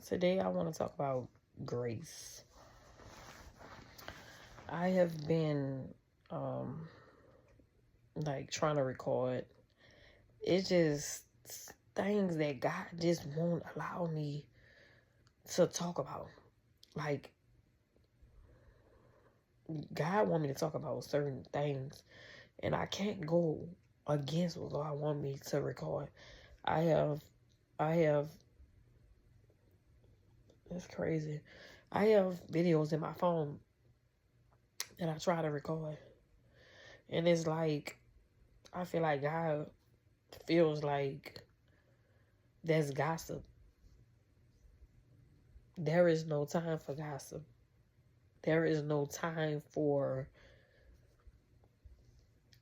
Today I want to talk about grace. I have been like trying to record. It's just things that God just won't allow me to talk about. Like God want me to talk about certain things, and I can't go against what God want me to record. I have, I have. It's crazy. I have videos in my phone that I try to record, and it's like I feel like God feels like that's gossip. There is no time for gossip. There is no time for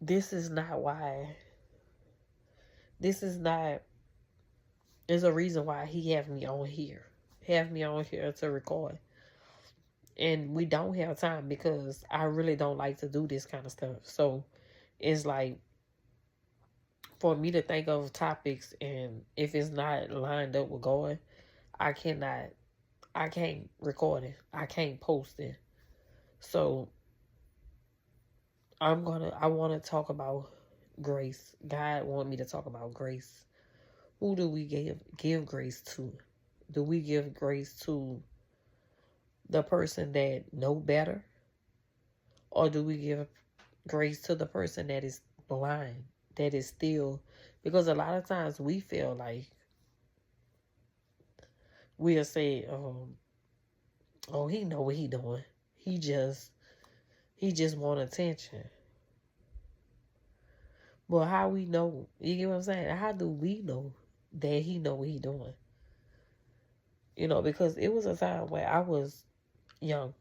this is not why. This is not there's a reason why he have me on here. Have me on here to record. And we don't have time because I really don't like to do this kind of stuff. So it's like for me to think of topics, and if it's not lined up with God, I can't record it. I can't post it. So I want to talk about grace. God want me to talk about grace. Who do we give grace to? Do we give grace to the person that know better? Or do we give grace to the person that is blind, that is still, because a lot of times we feel like we'll say, oh, he know what he doing. He just want attention. But how we know? You get what I'm saying? How do we know that he know what he doing? You know, because it was a time where I was young,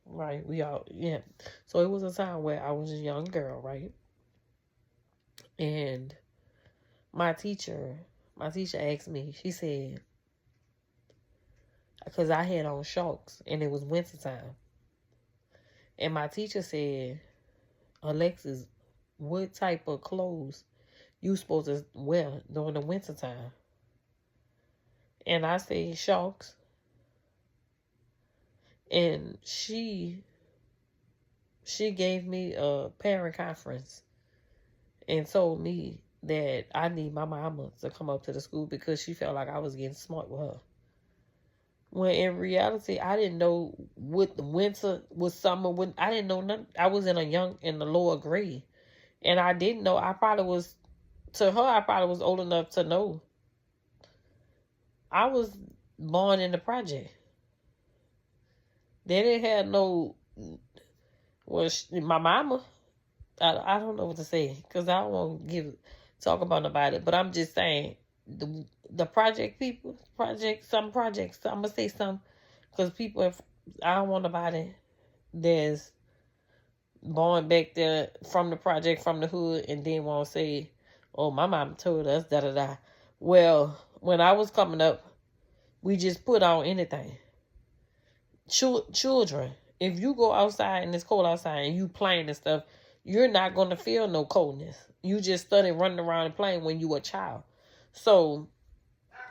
right? Yeah. So it was a time where I was a young girl, right? And my teacher asked me, she said, because I had on shorts and it was wintertime. And my teacher said, Alexis, what type of clothes you supposed to wear during the wintertime? And I said, shorts. And she gave me a parent conference and told me that I need my mama to come up to the school because she felt like I was getting smart with her. When in reality, I didn't know what the winter was, summer. When I didn't know nothing. I was in the lower grade. And I didn't know. I probably was old enough to know. I was born in the project. They didn't have no, well, my mama, I don't know what to say because I don't want to talk about nobody. But I'm just saying, the project people, some projects, I'm going to say some because I don't want nobody that's born back there from the project, from the hood, and then want to say, oh, my mom told us, da-da-da. Well, when I was coming up, we just put on anything. Children, if you go outside and it's cold outside and you playing and stuff, you're not going to feel no coldness. You just study running around and playing when you a child. So,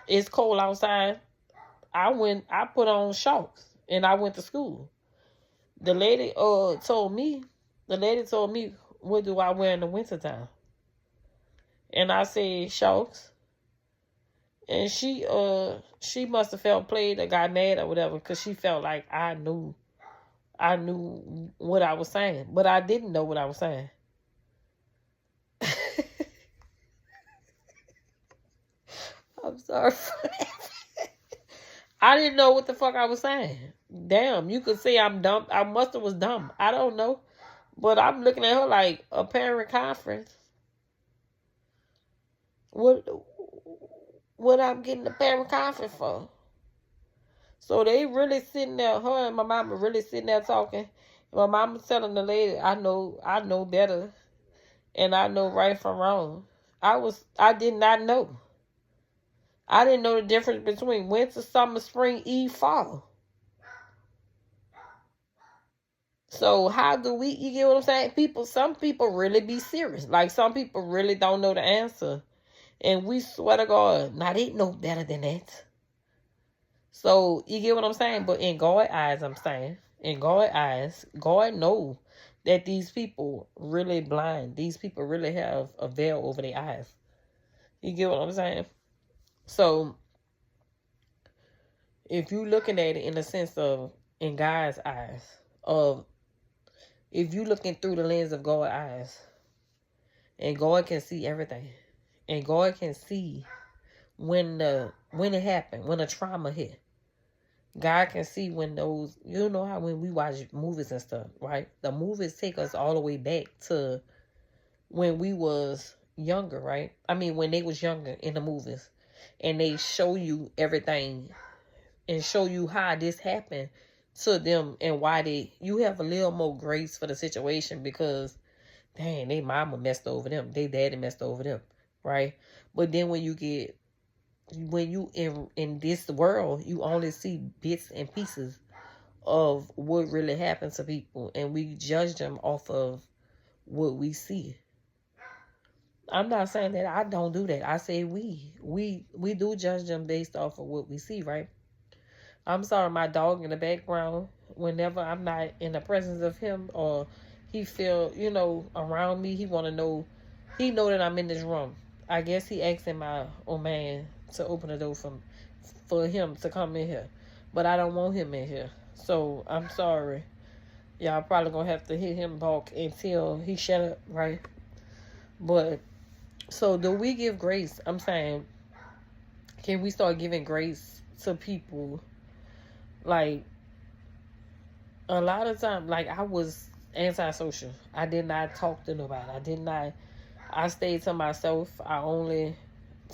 it's cold outside. I put on shorts and I went to school. The lady told me, what do I wear in the wintertime? And I said, shorts. And she must have felt played or got mad or whatever because she felt like I knew what I was saying. But I didn't know what I was saying. I'm sorry for that. I didn't know what the fuck I was saying. Damn, you could say I'm dumb. I must have was dumb. I don't know. But I'm looking at her like a parent conference. What I'm getting the parent conference for? So they really sitting there, her and my mama really sitting there talking. My mama telling the lady, I know better. And I know right from wrong. I did not know. I didn't know the difference between winter, summer, spring, fall. So how do you get what I'm saying? Some people really be serious. Like some people really don't know the answer. And we swear to God, now they know better than that. So you get what I'm saying? But in God's eyes, I'm saying, in God's eyes, God knows that these people really blind. These people really have a veil over their eyes. You get what I'm saying? So if you looking at it in the sense of in God's eyes, of if you looking through the lens of God's eyes, and God can see everything, and God can see when it happened, when a trauma hit. God can see when those, you know how when we watch movies and stuff, right? The movies take us all the way back to when we was younger, right? I mean, when they was younger in the movies, and they show you everything and show you how this happened to them and why you have a little more grace for the situation because, dang, they mama messed over them, they daddy messed over them, right? But then when you in this world, you only see bits and pieces of what really happens to people, and we judge them off of what we see. I'm not saying that I don't do that. I say we do judge them based off of what we see, right? I'm sorry, my dog in the background, whenever I'm not in the presence of him or he feel, around me, he want to know, he know that I'm in this room. I guess he asking my old man to open the door for him to come in here. But I don't want him in here. So I'm sorry. Y'all probably gonna have to hit him back until he shut up, right? But so do we give grace? I'm saying, can we start giving grace to people? Like, a lot of times, like, I was antisocial. I did not talk to nobody. I stayed to myself. I only,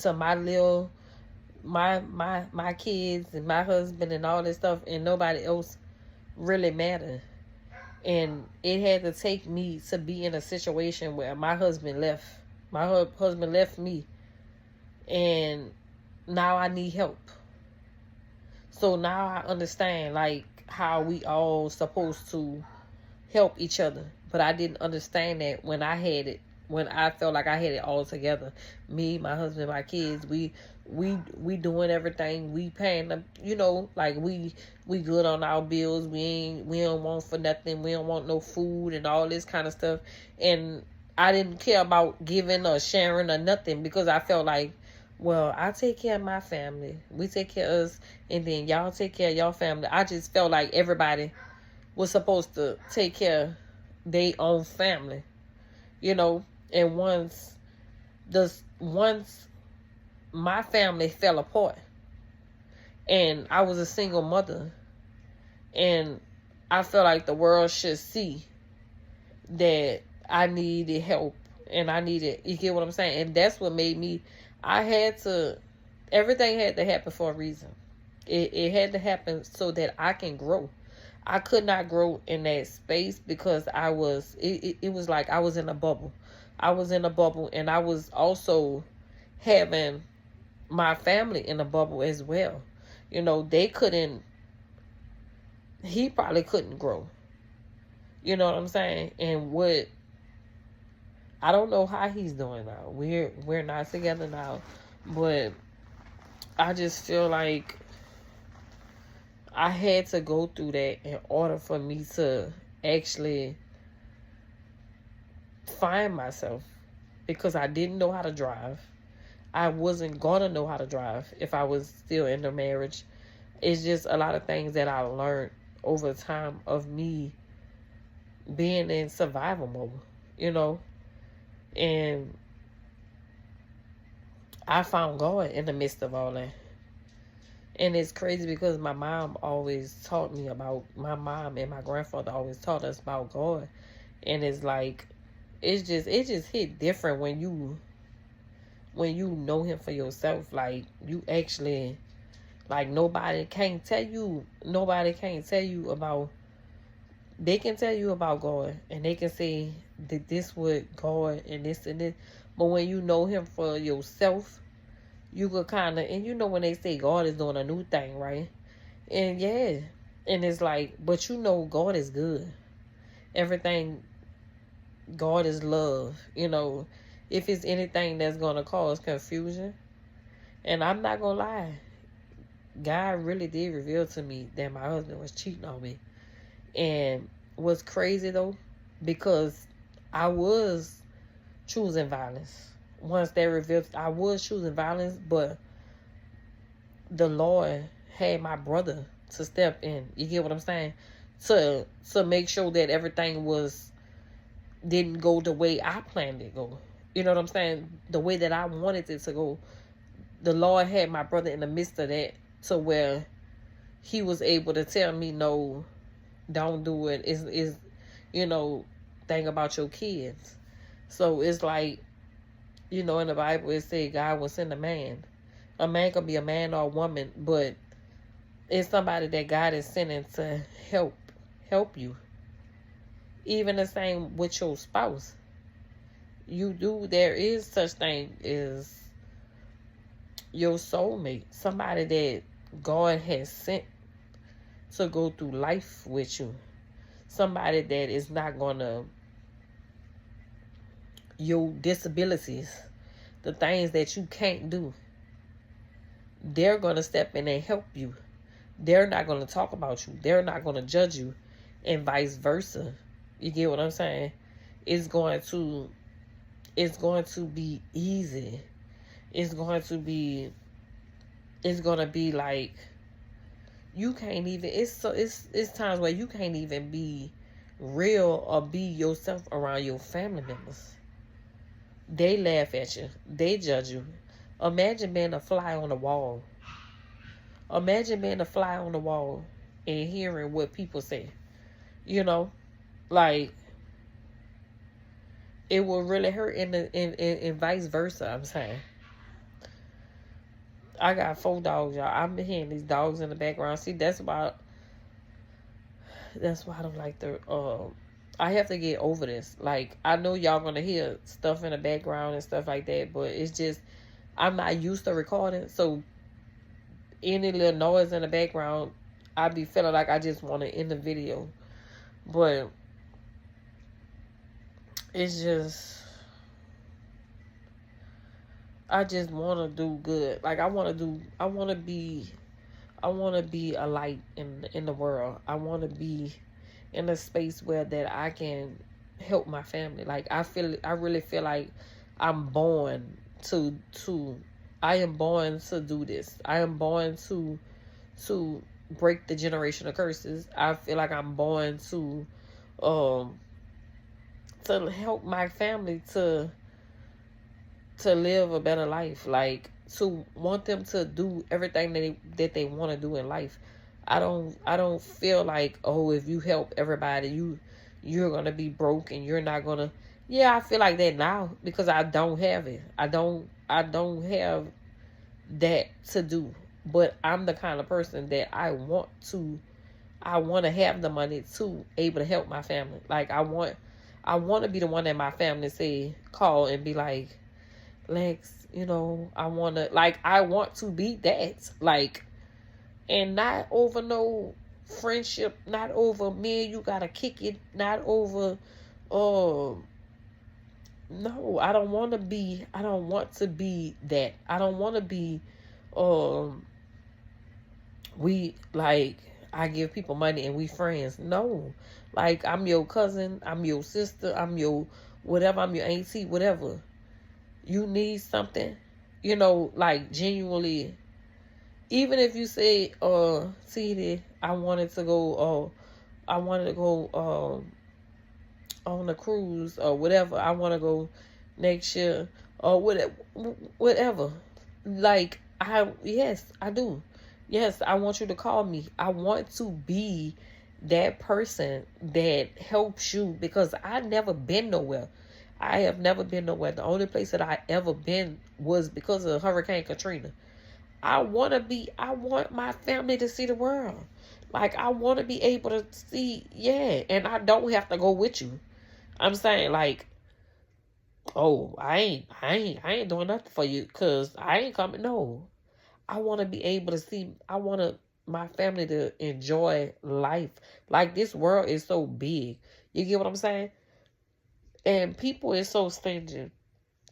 to my little, my kids and my husband and all this stuff, and nobody else really mattered. And it had to take me to be in a situation where my husband left. My husband left me, and now I need help. So now I understand, like, how we all supposed to help each other. But I didn't understand that when I felt like I had it all together. Me, my husband, my kids, we doing everything. We paying them, like we good on our bills. We don't want for nothing. We don't want no food and all this kind of stuff. And I didn't care about giving or sharing or nothing because I felt like, well, I take care of my family. We take care of us, and then y'all take care of your family. I just felt like everybody was supposed to take care of their own family, And once my family fell apart, and I was a single mother, and I felt like the world should see that I needed help, and you get what I'm saying? And that's what made me, everything had to happen for a reason. It had to happen so that I can grow. I could not grow in that space because it was like I was in a bubble. I was in a bubble, and I was also having my family in a bubble as well. He probably couldn't grow. You know what I'm saying? And I don't know how he's doing now. We're not together now, but I just feel like I had to go through that in order for me to actually find myself, because I didn't know how to drive. I wasn't gonna know how to drive if I was still in the marriage. It's just a lot of things that I learned over time of me being in survival mode, and I found God in the midst of all that. And it's crazy because my mom and my grandfather always taught us about God. And it's like, it just hit different when you know him for yourself. Like, you actually, like, nobody can tell you about, they can tell you about God, and they can say that this with God and this and this. But when you know him for yourself, you could kind of, and when they say God is doing a new thing, right? And yeah, and it's like, but God is good. Everything, God is love. If it's anything that's going to cause confusion, and I'm not going to lie, God really did reveal to me that my husband was cheating on me. And what's crazy though, because I was choosing violence. Once they revealed, I was choosing violence, but the Lord had my brother to step in. You get what I'm saying? To make sure that everything didn't go the way I planned it to go. You know what I'm saying? The way that I wanted it to go. The Lord had my brother in the midst of that, to where he was able to tell me, no, don't do it. Is think about your kids. So it's like, in the Bible it said God will send a man. A man could be a man or a woman, but it's somebody that God is sending to help you. Even the same with your spouse. There is such thing as your soulmate, somebody that God has sent to go through life with you. Somebody that is not gonna, your disabilities, the things that you can't do, they're gonna step in and help you. They're not gonna talk about you. They're not gonna judge you, and vice versa. You get what I'm saying? It's going to be easy. It's gonna be like, you can't even, it's times where you can't even be real or be yourself around your family members. They laugh at you. They judge you. Imagine being a fly on the wall. Imagine being a fly on the wall and hearing what people say. Like, it will really hurt, and vice versa, I'm saying. I got 4 dogs, y'all. I'm hearing these dogs in the background. See, that's why I don't like I have to get over this. Like, I know y'all gonna hear stuff in the background and stuff like that, but it's just, I'm not used to recording, so any little noise in the background, I be feeling like I just want to end the video. But it's just, I just want to do good. Like, I want to be a light in the world. I want to be in a space where that I can help my family. Like, I really feel like I'm born I am born to do this. I am born to break the generational curses. I feel like I'm born to help my family to live a better life. Like, to want them to do everything that they want to do in life. I don't feel like, oh, if you help everybody, you're gonna be broke and you're not gonna. Yeah, I feel like that now because I don't have it. I don't have that to do. But I'm the kind of person that I want to have the money to able to help my family. Like, I want to be the one that my family say, call and be like, Lex, I want to be that. Like, and not over no friendship, not over me and you gotta kick it, not over, no, I don't want to be that. I don't want to be, I give people money and we friends. No, like, I'm your cousin, I'm your sister, I'm your whatever, I'm your auntie, whatever. You need something, like, genuinely, even if you say, CD, I wanted to go on a cruise or whatever, I want to go next year or whatever. Like, yes, I do. Yes, I want you to call me. I want to be that person that helps you, because I've never been nowhere. I have never been nowhere. The only place that I ever been was because of Hurricane Katrina. I want my family to see the world. Like, I want to be able to see, yeah, and I don't have to go with you. I'm saying, like, oh, I ain't doing nothing for you because I ain't coming. No, I want to be able to see. I want my family to enjoy life. Like, this world is so big. You get what I'm saying? And people is so stingy.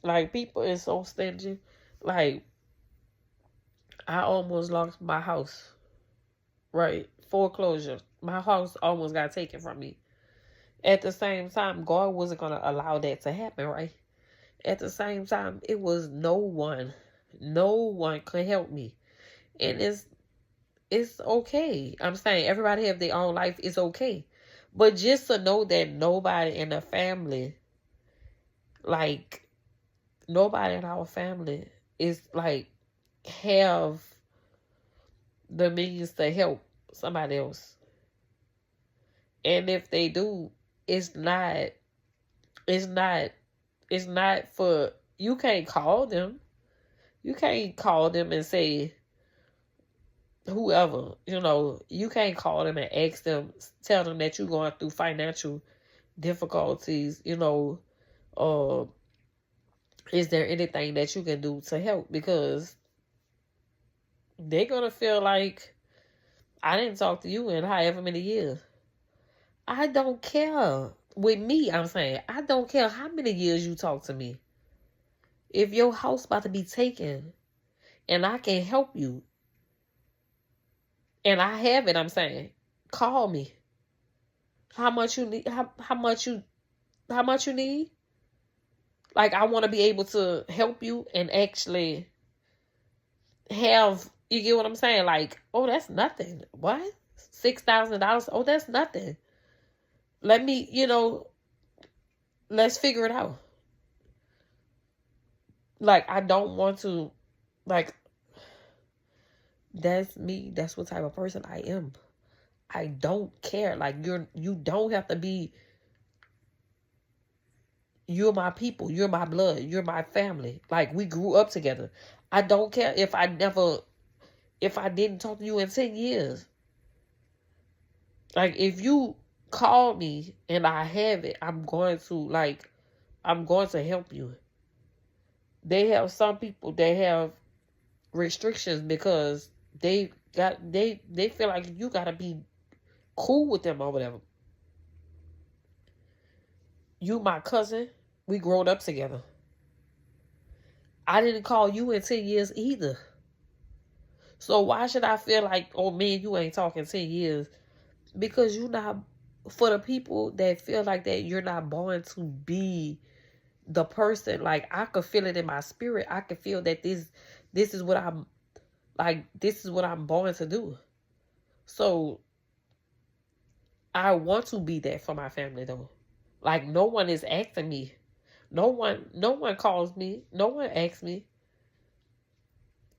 Like, people is so stingy. Like, I almost lost my house. Right? Foreclosure. My house almost got taken from me. At the same time, God wasn't going to allow that to happen, right? At the same time, it was no one could help me. And it's okay. I'm saying everybody have their own life. It's okay. But just to know that nobody in the family, like, nobody in our family is, like, have the means to help somebody else. And if they do, it's not for, you can't call them. You can't call them and say, whoever, you can't call them and ask them, tell them that you're going through financial difficulties, is there anything that you can do to help? Because they're going to feel like, I didn't talk to you in however many years. I don't care. With me, I'm saying, I don't care how many years you talk to me. If your house about to be taken and I can help you, and I have it, I'm saying, call me. How much you need? How much you need? Like, I want to be able to help you and actually have, you get what I'm saying? Like, oh, that's nothing. What? $6,000? Oh, that's nothing. Let me, let's figure it out. Like, I don't want to, like, that's me. That's what type of person I am. I don't care. Like, you don't have to be, you're my people. You're my blood. You're my family. Like, we grew up together. I don't care if I didn't talk to you in 10 years. Like, if you call me and I have it, I'm going to help you. They have some people that have restrictions because they feel like you gotta be cool with them or whatever. You my cousin. We growed up together. I didn't call you in 10 years either. So why should I feel like, oh man, you ain't talking 10 years? Because you're not, for the people that feel like that, you're not born to be the person. Like, I could feel it in my spirit. I could feel that this is what I'm born to do. So I want to be that for my family though. Like, no one is asking me. No one calls me. No one asks me.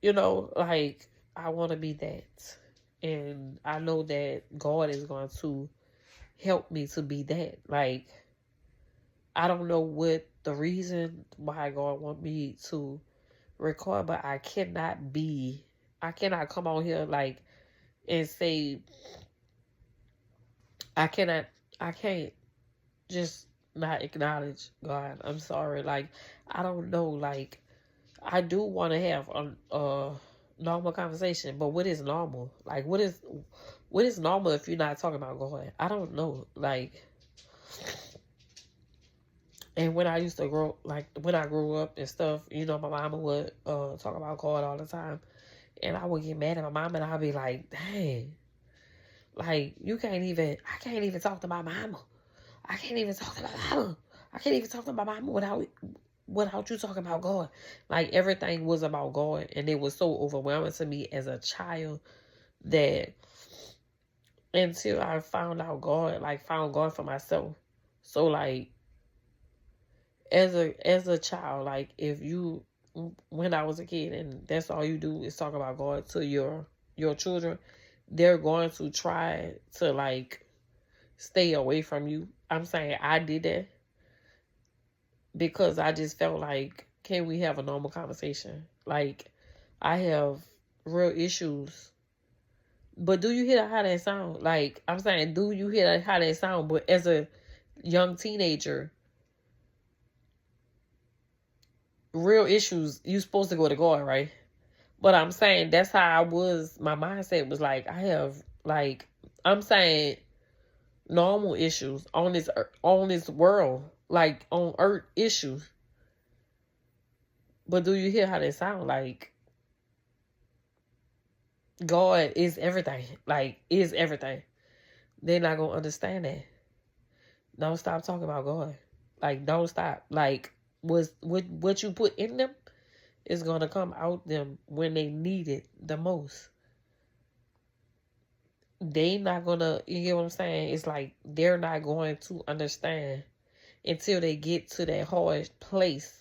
Like, I want to be that. And I know that God is going to help me to be that. Like, I don't know what the reason why God want me to record, but I cannot come on here like and say, I can't just not acknowledge God. I'm sorry. Like, I don't know. Like, I do want to have a normal conversation, but what is normal? Like, what is normal if you're not talking about God? I don't know. Like, and when I used to when I grew up and stuff, my mama would talk about God all the time, and I would get mad at my mom, and I'd be like, dang, like, I can't even talk to my mama. I can't even talk to my mama. I can't even talk to my mama without you talking about God. Like, everything was about God, and it was so overwhelming to me as a child that until I found God for myself. So, like, as a child, like, when I was a kid and that's all you do is talk about God to your children, they're going to try to, like, stay away from you. I'm saying I did that because I just felt like, can we have a normal conversation? Like, I have real issues. But do you hear how that sound? Like, I'm saying, do you hear how that sound? But as a young teenager, real issues, you supposed to go to God, right? But I'm saying that's how I was. My mindset was like, I have, like, I'm saying normal issues on this world, like on earth issues. But do you hear how they sound? Like, God is everything. Like, is everything. They're not going to understand that. Don't stop talking about God. Like, don't stop. Like, what you put in them is going to come out them when they need it the most. They not going to, you get what I'm saying? It's like they're not going to understand until they get to that hard place.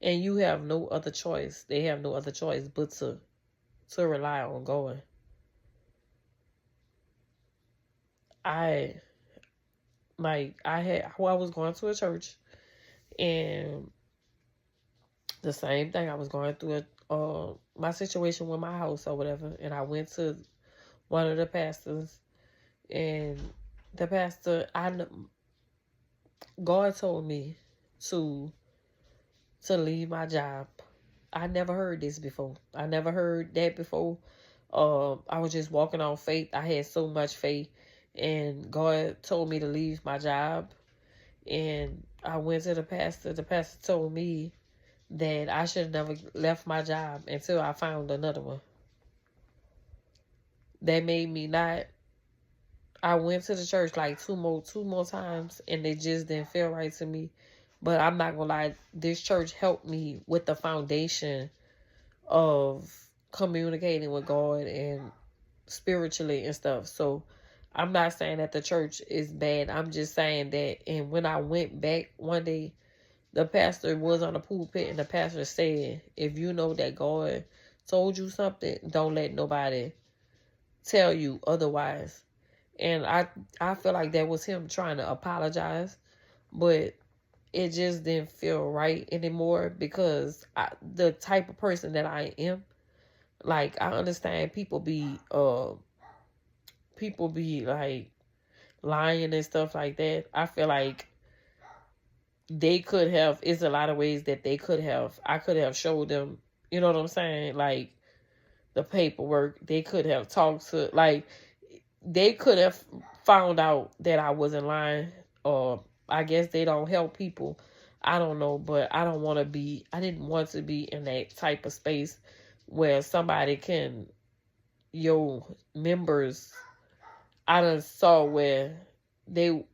And you have no other choice. They have no other choice but to rely on God. I was going to a church, and the same thing, I was going through my situation with my house or whatever, and I went to one of the pastors, and the pastor, God told me to leave my job. I never heard this before. I never heard that before. I was just walking on faith. I had so much faith, and God told me to leave my job. And I went to the pastor. The pastor told me that I should have never left my job until I found another one. That made me not. I went to the church like two more times, and it just didn't feel right to me. But I'm not gonna lie, this church helped me with the foundation of communicating with God and spiritually and stuff. So I'm not saying that the church is bad. I'm just saying that, and when I went back one day, the pastor was on the pulpit, and the pastor said, if you know that God told you something, don't let nobody tell you otherwise. And I feel like that was him trying to apologize, but it just didn't feel right anymore, because the type of person that I am, like, I understand people be like lying and stuff like that. I feel like they could have, it's a lot of ways that I could have showed them, you know what I'm saying? Like, the paperwork, they could have talked to, like, they could have found out that I wasn't lying, or I guess they don't help people. I don't know, but I didn't want to be in that type of space where somebody can, members, I done saw where they,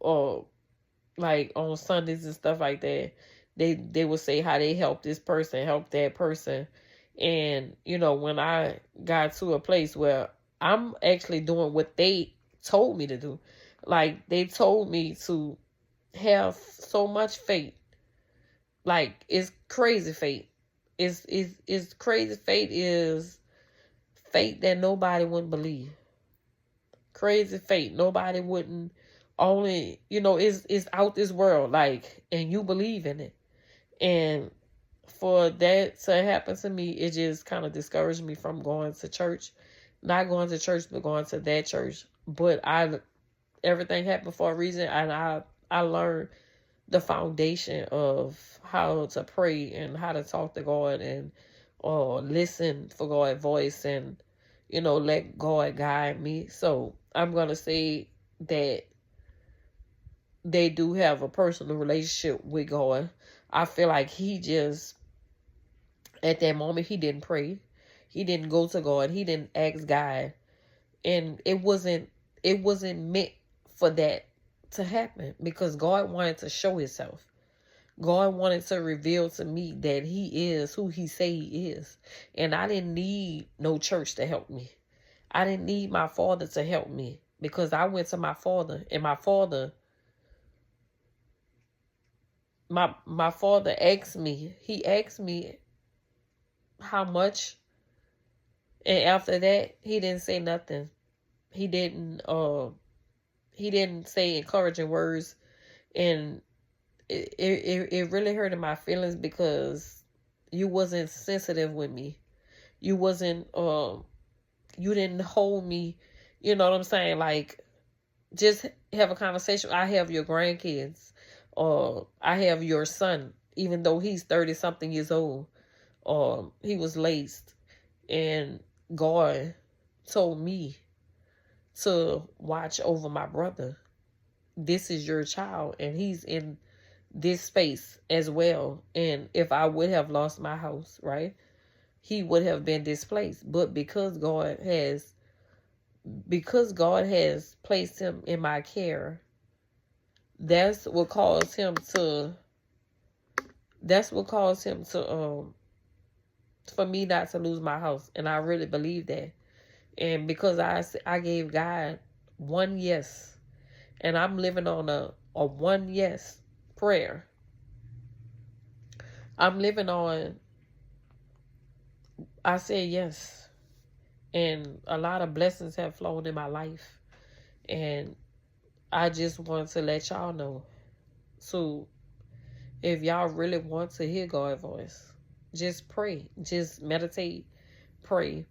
like on Sundays and stuff like that, they would say how they help this person, help that person. And, when I got to a place where I'm actually doing what they told me to do, like, they told me to have so much faith. Like, it's crazy faith. It's crazy faith is faith that nobody wouldn't believe. Crazy faith. Nobody wouldn't, only, it's out this world, like, and you believe in it. And for that to happen to me, it just kind of discouraged me from going to church. Not going to church, but going to that church. But everything happened for a reason, and I learned the foundation of how to pray and how to talk to God, and listen for God's voice, and let God guide me. So I'm gonna say that they do have a personal relationship with God. I feel like he just, at that moment, he didn't pray. He didn't go to God. He didn't ask God. And it wasn't meant for that to happen, because God wanted to show himself. God wanted to reveal to me that he is who he say he is. And I didn't need no church to help me. I didn't need my father to help me, because I went to my father, and my father asked me, how much, and after that, he didn't say nothing. He didn't say encouraging words, and it really hurted my feelings, because you wasn't sensitive with me. You wasn't, you didn't hold me, you know what I'm saying? Like, just have a conversation. I have your grandkids, or I have your son, even though he's 30 something years old. He was laced, and God told me to watch over my brother. This is your child, and he's in this space as well. And if I would have lost my house, right, he would have been displaced. But because God has placed him in my care, that's what caused him to for me not to lose my house. And I really believe that. And because I gave God one yes, and I'm living on a one yes prayer. I'm living on, I said yes. And a lot of blessings have flown in my life. And I just want to let y'all know. So if y'all really want to hear God's voice, just pray. Just meditate. Pray.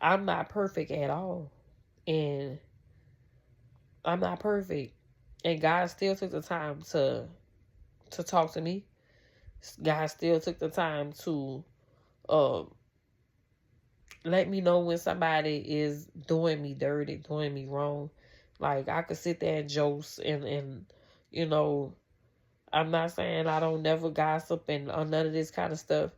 I'm not perfect at all. And I'm not perfect. And God still took the time to talk to me. God still took the time to let me know when somebody is doing me dirty, doing me wrong. Like, I could sit there and joke and you know, I'm not saying I don't never gossip and none of this kind of stuff,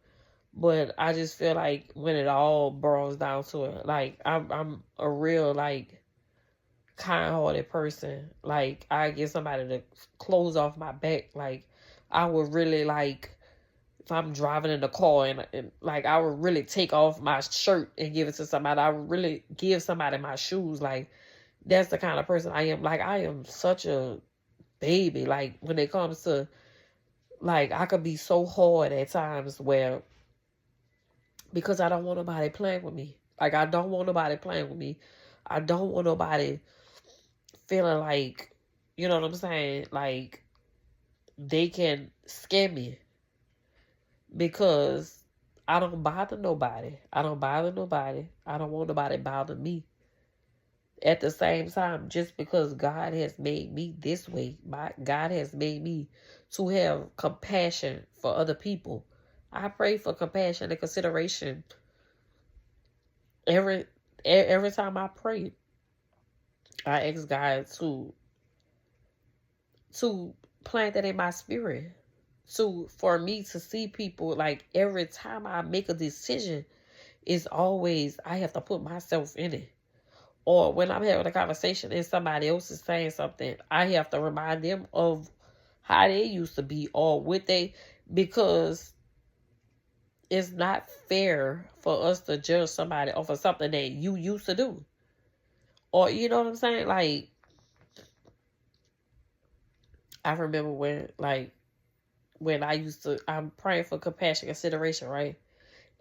but I just feel like when it all boils down to it, like, I'm a real, like, kind-hearted person. Like, I get somebody to close off my back. Like, I would really, like, if I'm driving in the car and like, I would really take off my shirt and give it to somebody. I would really give somebody my shoes. Like, that's the kind of person I am. Like, I am such a baby. Like, when it comes to, like, I could be so hard at times where, because I don't want nobody playing with me. Like, I don't want nobody playing with me. I don't want nobody feeling like, you know what I'm saying? Like, they can scare me. Because I don't bother nobody. I don't bother nobody. I don't want nobody bother me. At the same time, just because God has made me this way, God has made me to have compassion for other people. I pray for compassion and consideration every time I pray. I ask God to plant that in my spirit. For me to see people, like, every time I make a decision, it's always, I have to put myself in it. Or when I'm having a conversation and somebody else is saying something, I have to remind them of how they used to be or what they, because it's not fair for us to judge somebody off of something that you used to do. Or, you know what I'm saying? Like, I remember when I'm praying for compassion, consideration, right?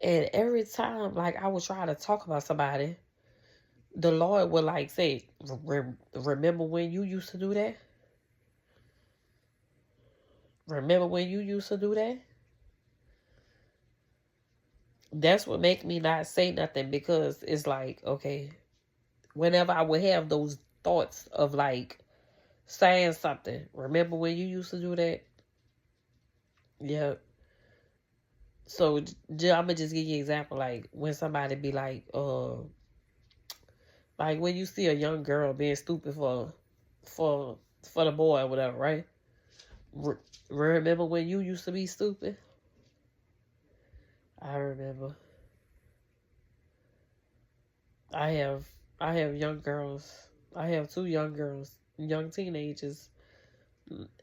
And every time, like, I would try to talk about somebody, the Lord would, like, say, remember when you used to do that? Remember when you used to do that? That's what make me not say nothing, because it's like, okay, whenever I would have those thoughts of, like, saying something, remember when you used to do that? Yeah. So I'm gonna just give you an example. Like, when somebody be like when you see a young girl being stupid for the boy or whatever, right? Remember when you used to be stupid? I remember. I have young girls. I have two young girls, young teenagers,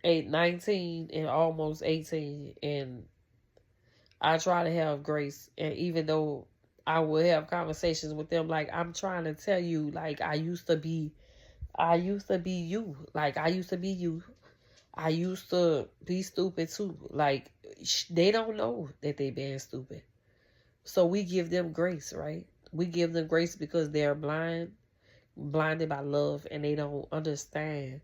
19 and almost 18, and I try to have grace. And even though I would have conversations with them, like, I'm trying to tell you, like, I used to be you. Like, I used to be you. I used to be stupid too. Like, they don't know that they being stupid. So we give them grace, right? We give them grace because they're blinded by love, and they don't understand.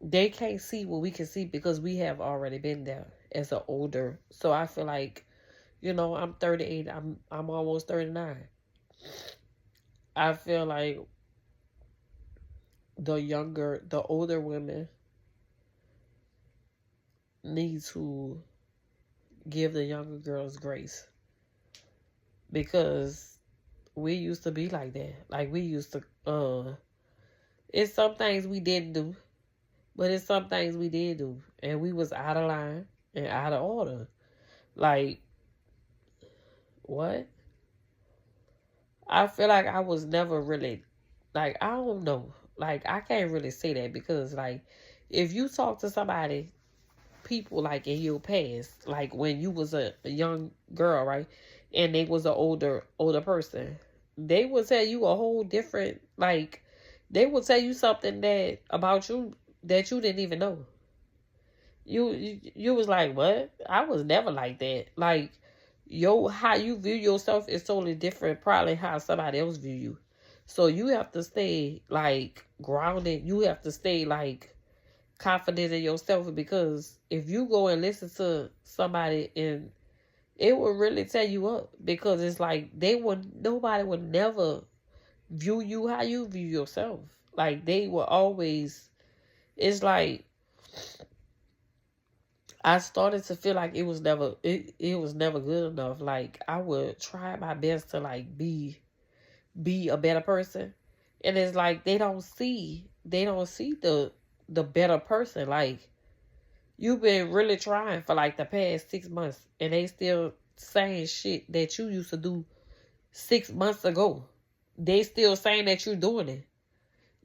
They can't see what we can see because we have already been there as an older. So I feel like, I'm 38. I'm almost 39. I feel like the older women need to give the younger girls grace, because we used to be like that. Like, we used to, it's some things we didn't do, but it's some things we did do, and we was out of line and out of order. Like, what? I feel like I was never really, like, I don't know. Like, I can't really say that because, like, if you talk to somebody, people, like, in your past, like, when you was a young girl, right, and they was an older person, they would tell you a whole different, like, they would tell you something that, about you, that you didn't even know. You was like, what? I was never like that. Like, how you view yourself is totally different, probably how somebody else view you. So you have to stay, like, grounded. You have to stay, like, confident in yourself, because if you go and listen to somebody, and it will really tear you up, because it's like nobody would never view you how you view yourself. Like, they will always, it's like, I started to feel like it was never good enough. Like, I would try my best to, like, be a better person. And it's like they don't see the better person. Like, you've been really trying for, like, the past 6 months, and they still saying shit that you used to do 6 months ago. They still saying that you're doing it.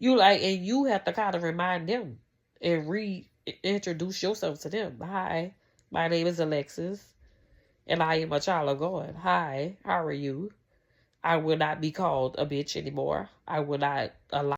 And you have to kind of remind them and reintroduce yourself to them. Hi, my name is Alexis, and I am a child of God. Hi, how are you? I will not be called a bitch anymore. I will not allow